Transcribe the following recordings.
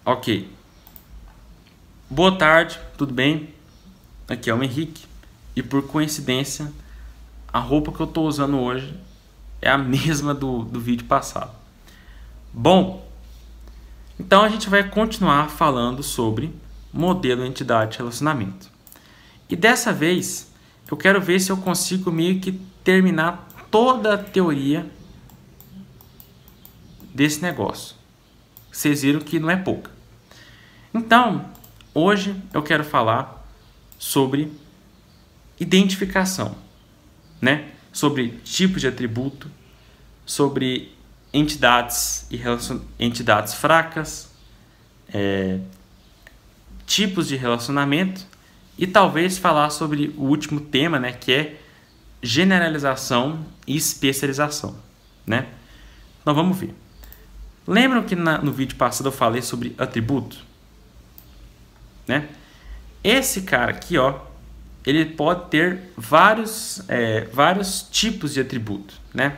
Ok. Boa tarde, tudo bem? Aqui é o Henrique. E por coincidência, a roupa que eu estou usando hoje é a mesma do vídeo passado. Bom, então a gente vai continuar falando sobre modelo, entidade, relacionamento. E dessa vez, eu quero ver se eu consigo meio que terminar toda a teoria desse negócio. Vocês viram que não é pouca. Então, hoje eu quero falar sobre identificação, né? Sobre tipos de atributo, sobre entidades e entidades fracas, tipos de relacionamento e talvez falar sobre o último tema, né? Que é generalização e especialização, né? Então vamos ver. Lembram que no vídeo passado eu falei sobre atributo? Né? Esse cara aqui, ó, ele pode ter vários tipos de atributo, né?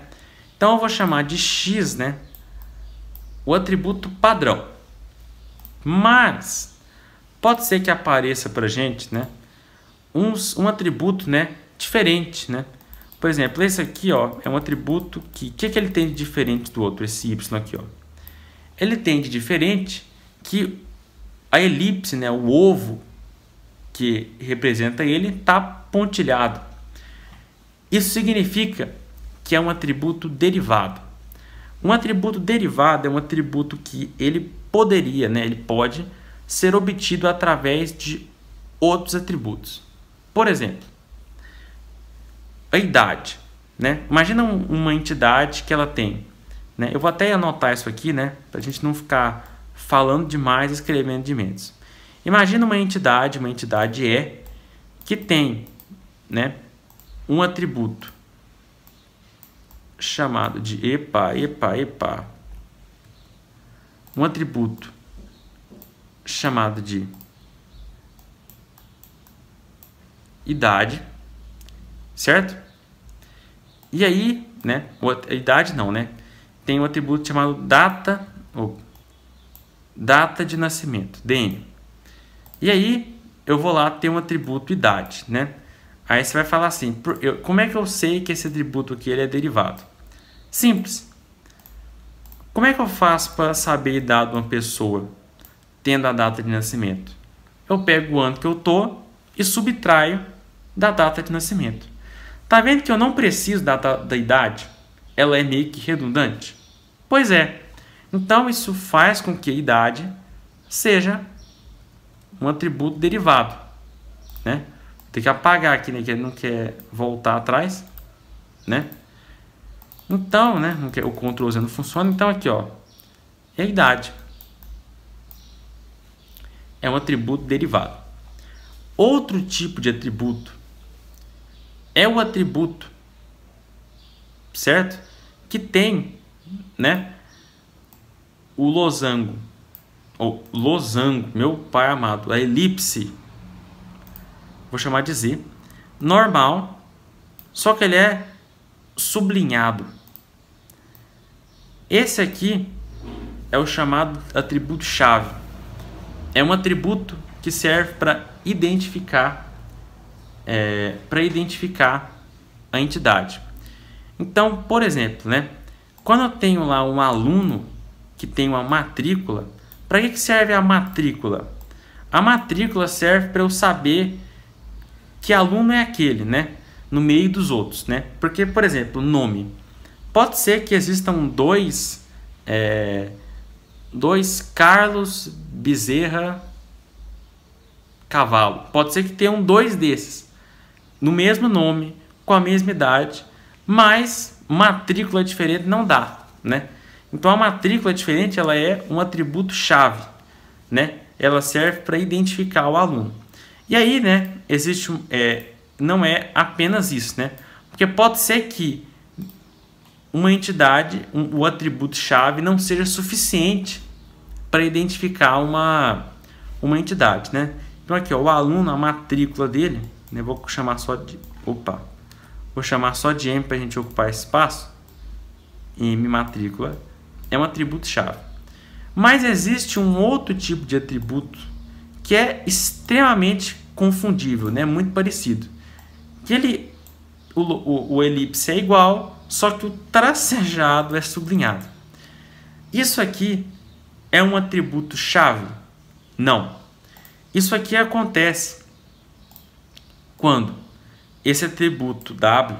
Então eu vou chamar de X, né, o atributo padrão. Mas pode ser que apareça pra gente, né, um atributo, né, diferente, né? Por exemplo, esse aqui, ó, é um atributo que ele tem de diferente do outro, esse Y aqui, ó. Ele tem de diferente que a elipse, né, o ovo que representa ele, está pontilhado. Isso significa que é um atributo derivado. Um atributo derivado é um atributo que ele poderia, né, ele pode ser obtido através de outros atributos. Por exemplo, a idade, né? Imagina uma entidade que ela tem, né? Eu vou até anotar isso aqui, né, para a gente não ficar falando demais, escrevendo de menos. Imagina uma entidade E que tem, né, um atributo chamado de epa. Um atributo chamado de idade, certo? E aí, né, a idade não, né? Tem um atributo chamado data de nascimento, DN. E aí eu vou lá ter um atributo idade, né? Aí você vai falar assim, como é que eu sei que esse atributo aqui ele é derivado? Simples. Como é que eu faço para saber a idade de uma pessoa tendo a data de nascimento? Eu pego o ano que eu tô e subtraio da data de nascimento. Tá vendo que eu não preciso da idade? Ela é meio que redundante? Pois é. Então isso faz com que a idade seja um atributo derivado, né? Tem que apagar aqui, né, que ele não quer voltar atrás, né? Então, né, o Ctrl Z não funciona, então aqui, ó, é a idade. É um atributo derivado. Outro tipo de atributo é o atributo, certo? Que tem, né, o losango, ou losango, meu pai amado, a elipse, vou chamar de Z, normal, só que ele é sublinhado. Esse aqui é o chamado atributo-chave. É um atributo que serve para identificar, a entidade. Então, por exemplo, né, quando eu tenho lá um aluno que tem uma matrícula, para que serve a matrícula? A matrícula serve para eu saber que aluno é aquele, né, no meio dos outros, né? Porque, por exemplo, nome. Pode ser que existam dois Carlos Bezerra Cavalo. Pode ser que tenham dois desses no mesmo nome, com a mesma idade, mas matrícula diferente não dá, né? Então a matrícula diferente, ela é um atributo chave, né? Ela serve para identificar o aluno. E aí, né, existe não é apenas isso, né? Porque pode ser que uma entidade, o atributo chave não seja suficiente para identificar uma entidade, né? Então aqui, ó, o aluno, a matrícula dele, né, vou chamar só de M para a gente ocupar esse espaço. M matrícula é um atributo chave. Mas existe um outro tipo de atributo que é extremamente confundível, né? Muito parecido. Que o elipse é igual, só que o tracejado é sublinhado. Isso aqui é um atributo chave? Não. Isso aqui acontece quando esse atributo W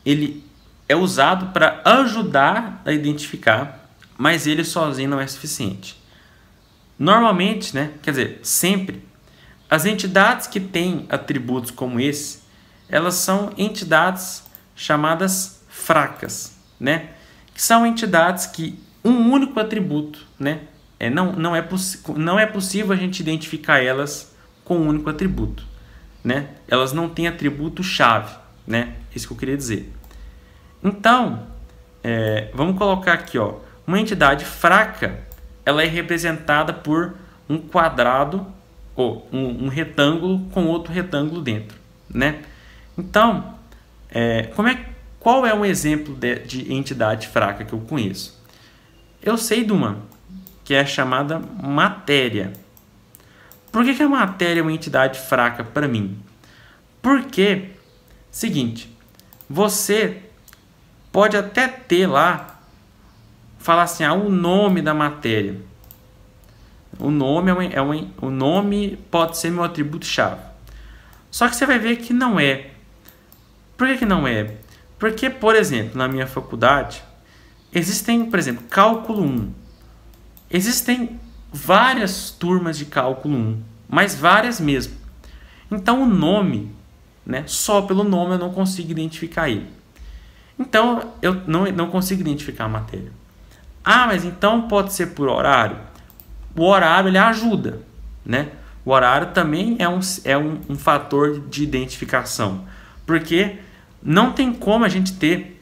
ele é usado para ajudar a identificar, mas ele sozinho não é suficiente. Normalmente, né, quer dizer, sempre, as entidades que têm atributos como esse, elas são entidades chamadas fracas, né? Que são entidades que um único atributo, né? Não é possível a gente identificar elas com um único atributo, né? Elas não têm atributo-chave, né? Isso que eu queria dizer. Então, vamos colocar aqui, ó, uma entidade fraca, ela é representada por um quadrado ou um retângulo com outro retângulo dentro, né? Então, qual é um exemplo de entidade fraca que eu conheço? Eu sei de uma que é chamada matéria. Por que a matéria é uma entidade fraca para mim? Porque, seguinte, você pode até ter lá, falar assim, o nome da matéria. O nome pode ser meu atributo-chave. Só que você vai ver que não é. Por que não é? Porque, por exemplo, na minha faculdade, existem, por exemplo, cálculo 1. Existem várias turmas de cálculo 1, mas várias mesmo. Então, o nome, né, só pelo nome eu não consigo identificar ele. Então, eu não consigo identificar a matéria. Mas então pode ser por horário? O horário ele ajuda, né? O horário também é um fator de identificação, porque não tem como a gente ter...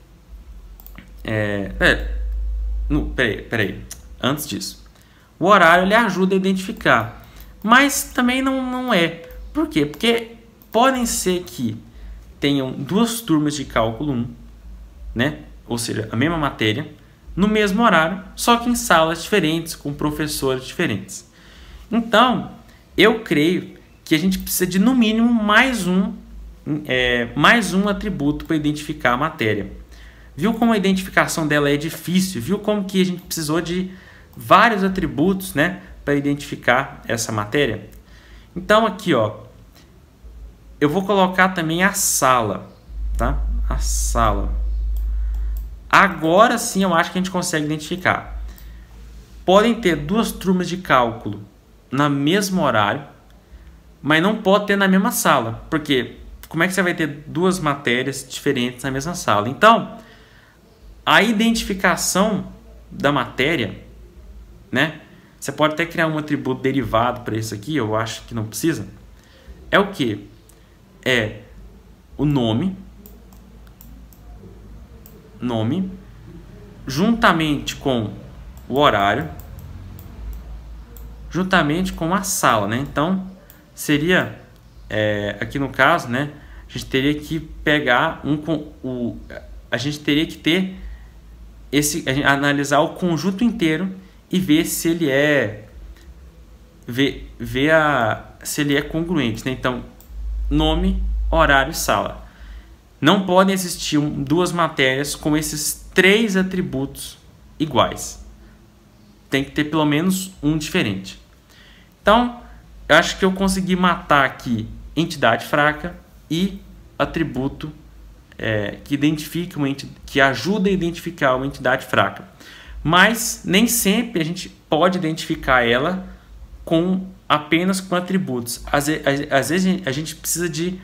Peraí. Antes disso, o horário ele ajuda a identificar, mas também não é. Por quê? Porque podem ser que tenham duas turmas de cálculo 1, né? Ou seja, a mesma matéria, no mesmo horário, só que em salas diferentes, com professores diferentes. Então, eu creio que a gente precisa de, no mínimo, mais um atributo para identificar a matéria. Viu como a identificação dela é difícil? Viu como que a gente precisou de vários atributos, né, para identificar essa matéria? Então, aqui, ó, eu vou colocar também a sala, tá? A sala. Agora sim eu acho que a gente consegue identificar. Podem ter duas turmas de cálculo no mesmo horário, mas não pode ter na mesma sala. Porque como é que você vai ter duas matérias diferentes na mesma sala? Então, a identificação da matéria, né? Você pode até criar um atributo derivado para isso aqui, eu acho que não precisa. É o que? É o nome, juntamente com o horário, juntamente com a sala, né? Então, seria, aqui no caso, né? A gente teria que pegar a gente teria que ter analisar o conjunto inteiro e ver se ele se ele é congruente, né? Então, nome, horário e sala. Não podem existir duas matérias com esses três atributos iguais. Tem que ter pelo menos um diferente. Então, eu acho que eu consegui matar aqui entidade fraca e atributo que ajuda a identificar uma entidade fraca. Mas nem sempre a gente pode identificar ela apenas com atributos. Às vezes a gente precisa de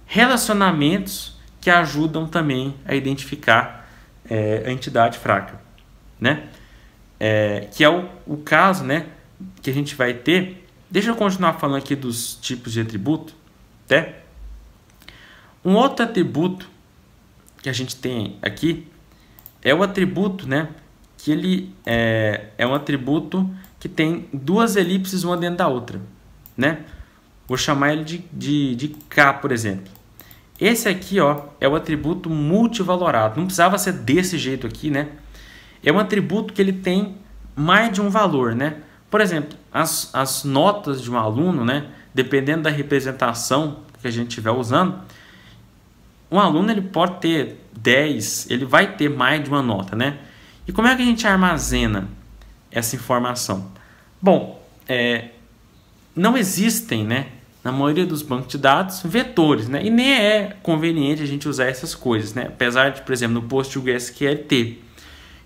relacionamentos que ajudam também a identificar a entidade fraca, né? Que é o caso, né, que a gente vai ter. Deixa eu continuar falando aqui dos tipos de atributo, né? Um outro atributo que a gente tem aqui é o atributo, né, que ele é um atributo que tem duas elipses uma dentro da outra, né? Vou chamar ele de K, por exemplo. Esse aqui, ó, é o atributo multivalorado. Não precisava ser desse jeito aqui, né? É um atributo que ele tem mais de um valor, né? Por exemplo, as notas de um aluno, né? Dependendo da representação que a gente estiver usando, um aluno ele pode ter 10, ele vai ter mais de uma nota, né? E como é que a gente armazena essa informação? Bom, não existem, né, na maioria dos bancos de dados, vetores, né? E nem é conveniente a gente usar essas coisas, né? Apesar de, por exemplo, no PostgreSQL ter.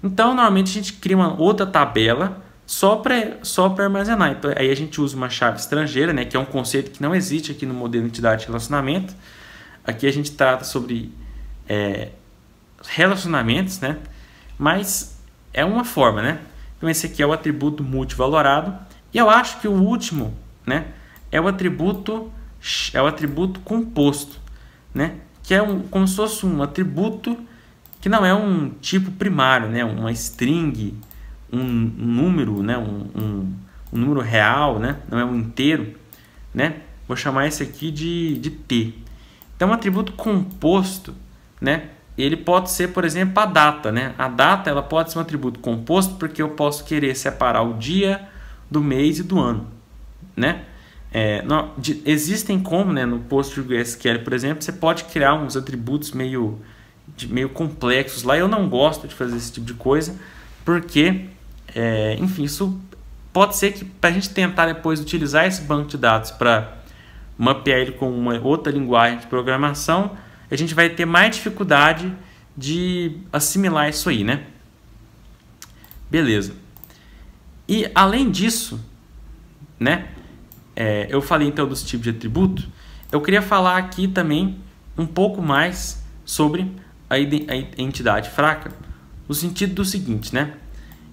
Então, normalmente a gente cria uma outra tabela só para armazenar. Então, aí a gente usa uma chave estrangeira, né, que é um conceito que não existe aqui no modelo entidade de relacionamento. Aqui a gente trata sobre relacionamentos, né? Mas é uma forma, né? Então esse aqui é o atributo multivalorado. E eu acho que o último, né, é o atributo composto, né? Que é como se fosse um atributo que não é um tipo primário, né? Uma string, um número, né? Um número real, né? Não é um inteiro, né? Vou chamar esse aqui de T. Então, um atributo composto, né? Ele pode ser, por exemplo, a data, né? A data ela pode ser um atributo composto porque eu posso querer separar o dia do mês e do ano, né? Existem como, né, no PostgreSQL, por exemplo, você pode criar uns atributos meio complexos lá. Eu não gosto de fazer esse tipo de coisa porque, enfim, isso pode ser que para a gente tentar depois utilizar esse banco de dados para mapear ele com uma outra linguagem de programação, a gente vai ter mais dificuldade de assimilar isso aí, né? Beleza. E além disso, né? Eu falei então dos tipos de atributo. Eu queria falar aqui também um pouco mais sobre a entidade fraca, no sentido do seguinte, né?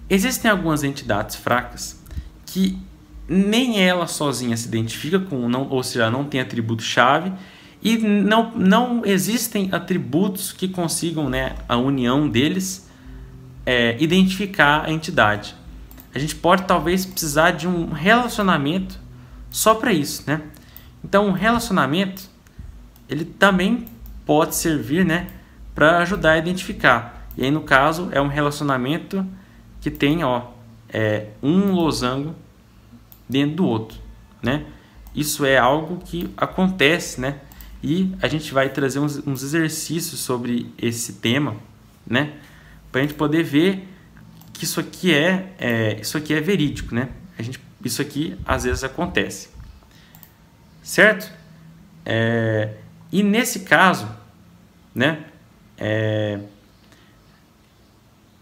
Existem algumas entidades fracas que nem ela sozinha se identifica com, ou seja, não tem atributo-chave, e não existem atributos que consigam, né, a união deles identificar a entidade. A gente pode talvez precisar de um relacionamento só para isso, né? Então, um relacionamento ele também pode servir, né, para ajudar a identificar. E aí, no caso, é um relacionamento que tem um losango dentro do outro, né? Isso é algo que acontece, né? E a gente vai trazer uns exercícios sobre esse tema, né? Para a gente poder ver que isso aqui é verídico, né? Isso aqui às vezes acontece, certo? E nesse caso, né?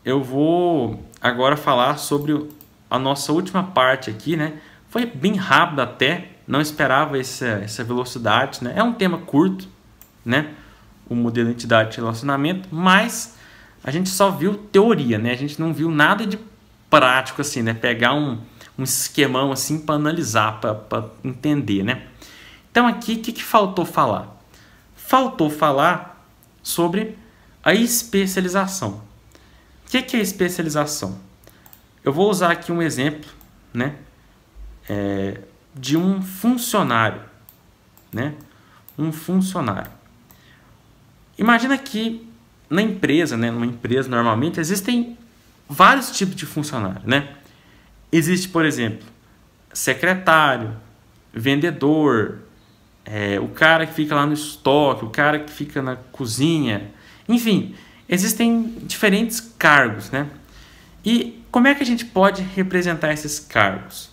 Eu vou agora falar sobre a nossa última parte aqui, né? Foi bem rápido até, não esperava essa velocidade, né? É um tema curto, né? O modelo de entidade de relacionamento, mas a gente só viu teoria, né? A gente não viu nada de prático assim, né? Pegar um esquemão assim para analisar, para entender, né? Então aqui, o que faltou falar? Faltou falar sobre a especialização. O que é especialização? Eu vou usar aqui um exemplo, né? De um funcionário, né? Um funcionário. Imagina que na empresa, né? Numa empresa normalmente existem vários tipos de funcionário, né? Existe, por exemplo, secretário, vendedor, o cara que fica lá no estoque, o cara que fica na cozinha, enfim, existem diferentes cargos, né? E como é que a gente pode representar esses cargos?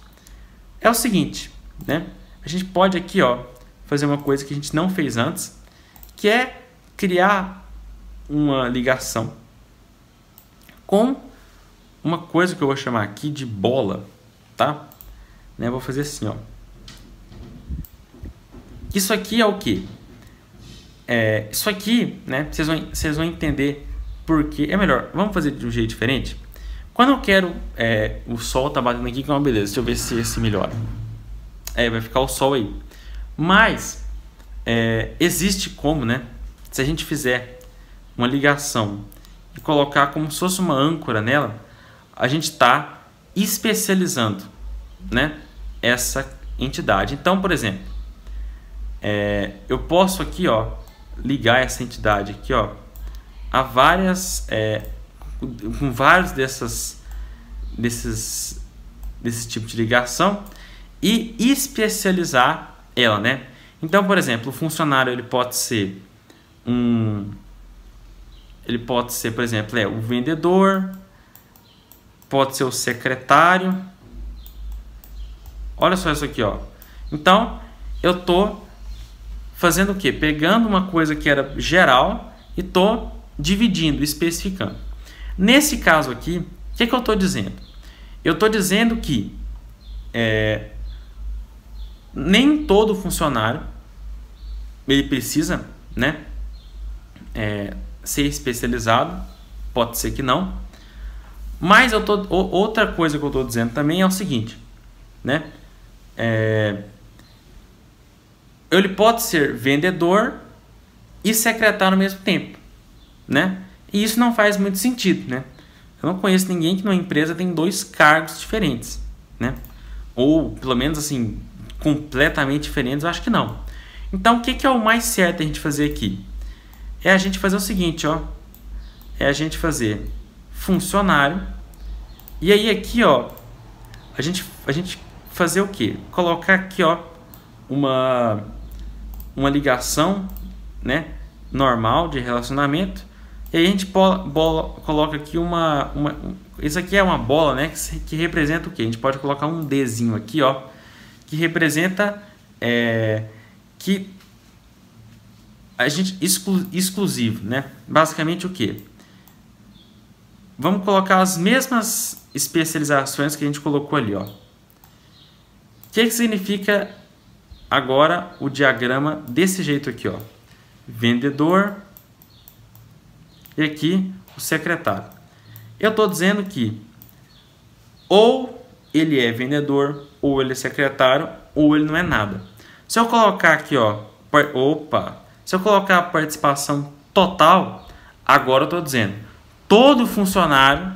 É o seguinte, né? A gente pode aqui, fazer uma coisa que a gente não fez antes, que é criar uma ligação com uma coisa que eu vou chamar aqui de bola, tá? Né? Vou fazer assim, Isso aqui é o quê? Isso aqui, né? Vocês vão entender por quê. É melhor, vamos fazer de um jeito diferente? Quando eu quero, o sol tá batendo aqui, que é uma beleza. Deixa eu ver se melhora. Vai ficar o sol aí. Mas, existe como, né? Se a gente fizer uma ligação e colocar como se fosse uma âncora nela, a gente está especializando, né, essa entidade. Então, por exemplo, eu posso aqui, ligar essa entidade aqui, a várias, com vários desse tipo de ligação e especializar ela, né? Então, por exemplo, o funcionário ele pode ser, por exemplo, o vendedor, pode ser o secretário. Olha só isso aqui, ó. Então, eu tô fazendo o quê? Pegando uma coisa que era geral e tô dividindo, especificando. Nesse caso aqui, o que eu estou dizendo? Eu estou dizendo que nem todo funcionário ele precisa, né, ser especializado, pode ser que não, mas outra coisa que eu estou dizendo também é o seguinte, né, ele pode ser vendedor e secretário ao mesmo tempo, né, e isso não faz muito sentido, né. Eu não conheço ninguém que numa empresa tem 2 cargos diferentes, né? Ou pelo menos assim, completamente diferentes, eu acho que não. Então, o que é o mais certo a gente fazer aqui? É a gente fazer o seguinte, ó. É a gente fazer funcionário. E aí aqui, ó, a gente fazer o quê? Colocar aqui, ó, uma ligação, né, normal de relacionamento. E aí a gente coloca aqui isso aqui é uma bola, né, que representa o quê? A gente pode colocar um Dzinho aqui, ó, que representa que a gente exclusivo, né? Basicamente o quê? Vamos colocar as mesmas especializações que a gente colocou ali, ó. O que significa agora o diagrama desse jeito aqui, ó? Vendedor. E aqui o secretário. Eu estou dizendo que ou ele é vendedor, ou ele é secretário, ou ele não é nada. Se eu colocar aqui, ó, se eu colocar a participação total, agora eu estou dizendo todo funcionário,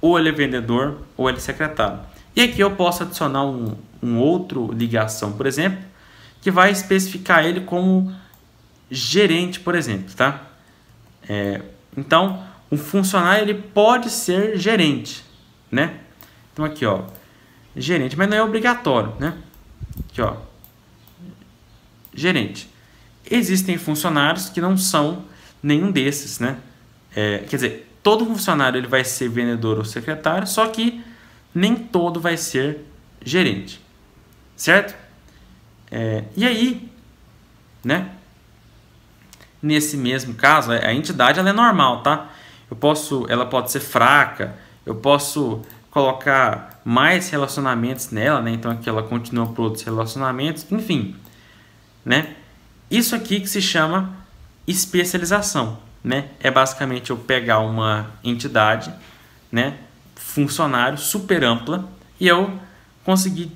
ou ele é vendedor, ou ele é secretário. E aqui eu posso adicionar um outro ligação, por exemplo, que vai especificar ele como gerente, por exemplo, tá? Então, um funcionário ele pode ser gerente, né? Então aqui, ó, gerente, mas não é obrigatório, né? Aqui, ó, gerente. Existem funcionários que não são nenhum desses, né? Quer dizer, todo funcionário ele vai ser vendedor ou secretário, só que nem todo vai ser gerente, certo? E aí, né? Nesse mesmo caso, a entidade ela é normal, tá? Ela pode ser fraca, eu posso colocar mais relacionamentos nela, né? Então aqui ela continua por outros relacionamentos, enfim, né? Isso aqui que se chama especialização, né? É basicamente eu pegar uma entidade, né? Funcionário super ampla e eu conseguir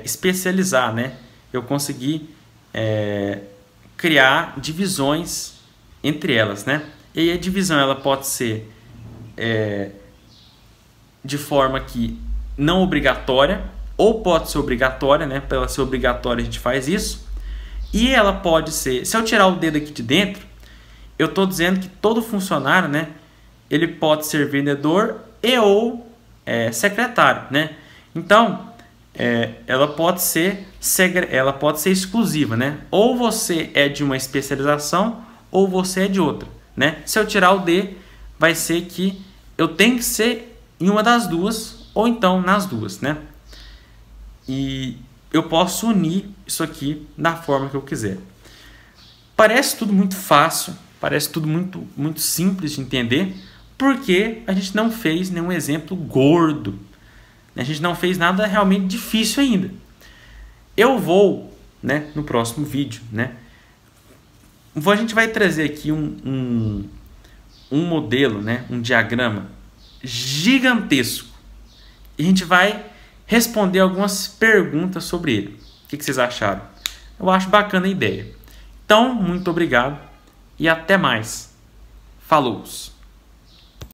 especializar, né? Eu conseguir criar divisões entre elas, né? E aí a divisão ela pode ser de forma que não obrigatória, ou pode ser obrigatória, né? Para ela ser obrigatória a gente faz isso. E ela pode ser, se eu tirar o dedo aqui de dentro, eu estou dizendo que todo funcionário, né? Ele pode ser vendedor ou secretário, né? Então, ela pode ser exclusiva, né? Ou você é de uma especialização ou você é de outra, né? Se eu tirar o D, vai ser que eu tenho que ser em uma das duas ou então nas duas, né? E eu posso unir isso aqui da forma que eu quiser. Parece tudo muito fácil, parece tudo muito, muito simples de entender, porque a gente não fez nenhum exemplo gordo. A gente não fez nada realmente difícil ainda. Eu vou, né, no próximo vídeo, né, a gente vai trazer aqui um modelo, né, um diagrama gigantesco. E a gente vai responder algumas perguntas sobre ele. O que vocês acharam? Eu acho bacana a ideia. Então, muito obrigado e até mais. Falou!